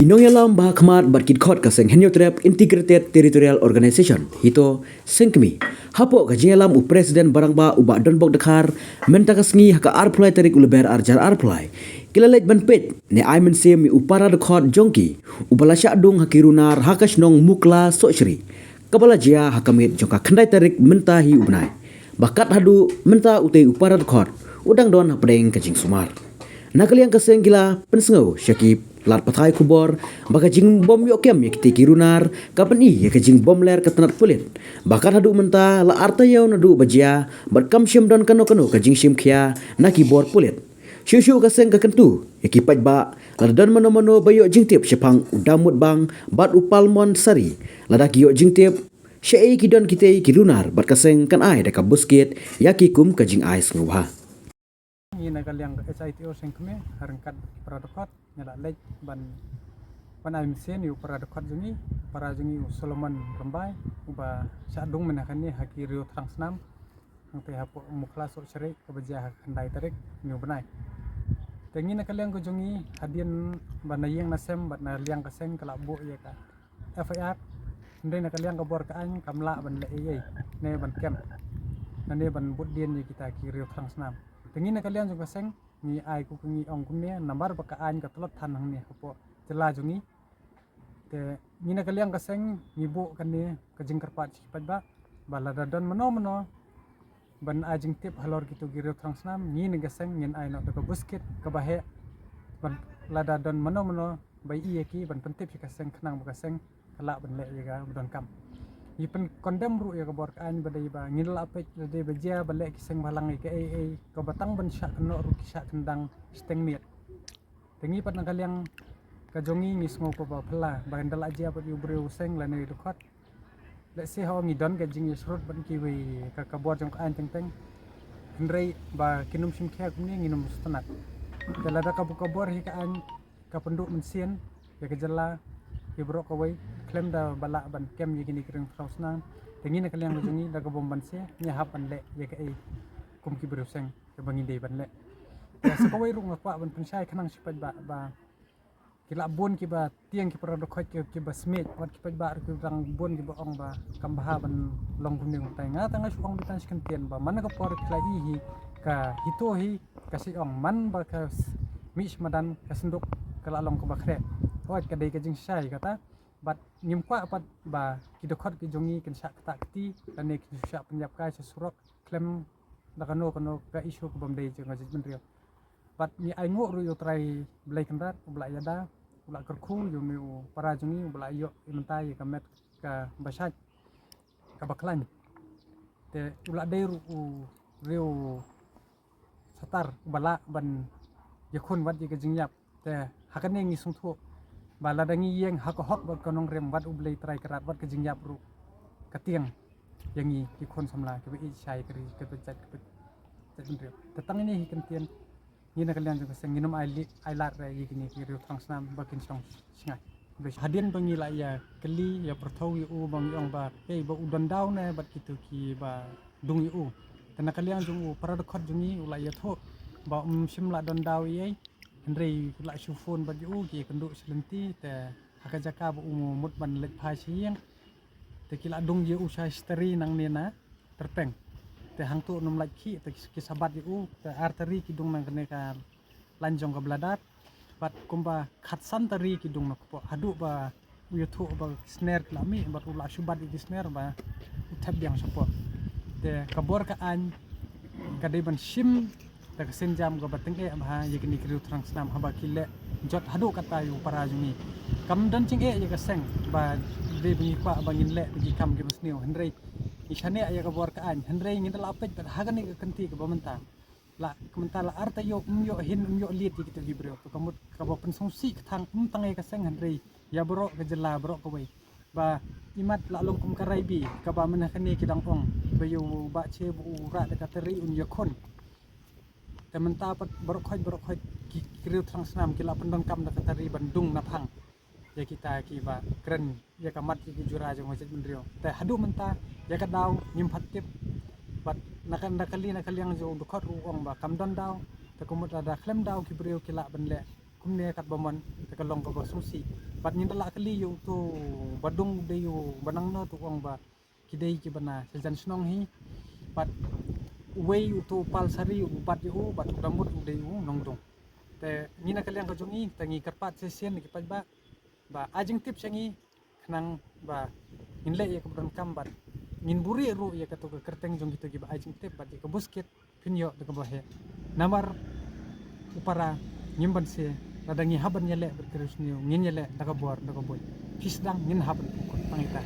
Inong yalam bahakmat barkit khot kaseng henyo trap integrated territorial organization hito sengkmi hapo ka yalam u president barangba u ba donbok dakar menta kasngi haka arplai tarik uleber arjar arplai kilalet ban pet ne aimen sem u para de khot jongki u balasha dung hakirunar hakash nong mukla sochri kabala jia hakamit jongka khandai tarik menta hi ubnai bakat hadu menta utei u para de khot udang don hapdeng kajing sumar nakaliang kaseng gila pensengau syakib lat patai kubor baka jing bom yo kem yakti kirunar kapan i ya jing bom ler katanat pulit bakar hadu menta la arta yau nadu bajia bat kam shim don kano ka jing shim khia na ki bor pulit shu kaseng ka kentu yaki paj ba la don mano bayo jing tip sepang udamut bang bat upalmon sari la dak yo jing tip syai ki don kitei kirunar bat kaseng kan ai daka buskit yaki kum ka jing ai ngubha Ini nagaliang SITO sengkeme harangkat paradokot nyala lej ban ay mesin yu paradokot jungi Solomon Rambai uba sadung menakani haki Rio Transnam ang te hapo mukla so sere kabaja handai tarik nyu banai tengi nagaliang ko jungi hadian banayang nasem bat naliang kaseng kalabu ya ka FIR ndai nagaliang kabor kaan kamla ban le ne ban kem nane ban budien ni kita ki Rio Transnam tengi na kalian juga seng ni ai ku kungi ong kumne nambar bakaan ka telot tan hang ni hapo jela jungi te ni na kalian ka seng ngibu kan ni ka jingkarpat sipat ba balada don mano ban ajing tip halor gitu giro transnam ni na seng nyen ai no ka busket ka bahe ban lada don mano bai iya ki ban pentip si ka seng khnang ba ka seng kala ban le ya don kam Ipen kondem ru ya kabor kaan badai ba ngil apek badai bajia balek kiseng balang ke ko batang ban syak no ru kisyak kendang steng miet tengi pat nakaliang kajongi ngisngo ko ba phala ba ndal aja pat yu breu seng la ne dukot le se haw ngi don ka jing yusrut ban ki wi ka kabor jong kaan teng ndrei ba kinum sim khia kumni nginum stanat dala da kabor hi kaan ka penduk mensien ya kejela ibrok kawai klaim da balak ban kem yegini kering frausna tengi na kaliang jungi da gobom ban se nya hapan le ye ka kum ki bruseng ke bangi de ban le ya so kawai rung pa ban pensai khanang sipat ba kila bon ki ba tiang ki produk khot ki ba smet wat ki ba ki rang bon ki ba ong ba kam baha ban long kuning tai nga tanga suang bitan sikan tien ba man ka por kla hi ka hito hi kasi ong man ba ka mis madan ka senduk kala long ko ba khre wat ka dei ka jing sai kata bat nyimpa pat ba kidokot ki jongi kin syak takti dan ne ki syak penyap kai sesurok klem da kano ka isu ko bamdei jeng ngajit mentrio bat ni ai ngo ru yo trai blai kandat ubla yada ubla kerkhung yo mi para jongi ubla yo imentai ka met ka basaj ka baklan te ubla dei ru rio satar ubala ban yakun wat ye ka jingyap te hakane ngi sungthu baladangi yang hakohok bat konong rem wat ublei trai kerat wat ke jingyap ru katiang yangi ki khon samla ke bi chai kri ke pecak ke tetang ini hi kentian ni na kalian juga senginum ai lat ra yi kini ki ru transnam bakin song singai hadian bangi la ya keli ya perthau yu bang yong ba ba udan daw na bat kitu ki ba dung yu tena kalian jung para dekhot jungi ula ya tho ba simla don daw yi Henry kula shufun baju ki kenduk selenti te hakajaka bu mut ban let phai siang te kila dung je usai steri nang nena terpeng te hang tu num laki te ki sabat yu te arteri ki dung nang kene ka lanjong ka bladat bat kumba khatsan teri ki dung nak po hadu ba yu thu ba snare klami bat ula shubat ki snare ba uthap yang support te kabor ka an kadai ban sim tak senjam go bateng bah yekni kriu transnam haba kile jot hadu kata yu para jungi kam dan cing ye ka seng ba de bunyi kwa bangin le bunyi kam ge musniu hendrei isane ya ka bor ka an hendrei ngin la apet bat hagani ka kenti ka bamenta la komenta la arta yo hin lit ki gibreo to kamut ka ba pensong si thang tangai ka seng hendrei ya bro ka jela bro ka wei ba imat la long kum karai bi ka ba menakani kidang ong ba yu ba che bu ra de ka teri un yakon Tementa pat berokhat kiriu transnam kila pendon kam da katari Bandung napang ya kita ki ba keren ya kamat ki jura jong hajat mendrio te hadu menta ya ka daw nyimpat tip bat nakali yang jo dukot ruong ba kam don daw te kumut ada klem daw ki brio kila benle kumne kat baman takalong ka ba susi bat nindala kali yu tu badung de yu banang no tu ong ba kidei ki bana sejan snong hi bat way yu tu pal sari yu bat yu bat dambut de yu nongdong te ngina kaliang ka jungi tangi karpat sesien ki ba ajing tip sangi khnang ba inle ya kabran kambat ngin buri ru ya katu ka kerteng jong gitu giba ajing tip bat ka busket pinyo de ka bahe namar upara nyimban se radangi haban nyele berkerus niu ngin nyele daga bor daga boy fisdang ngin haban ko pangita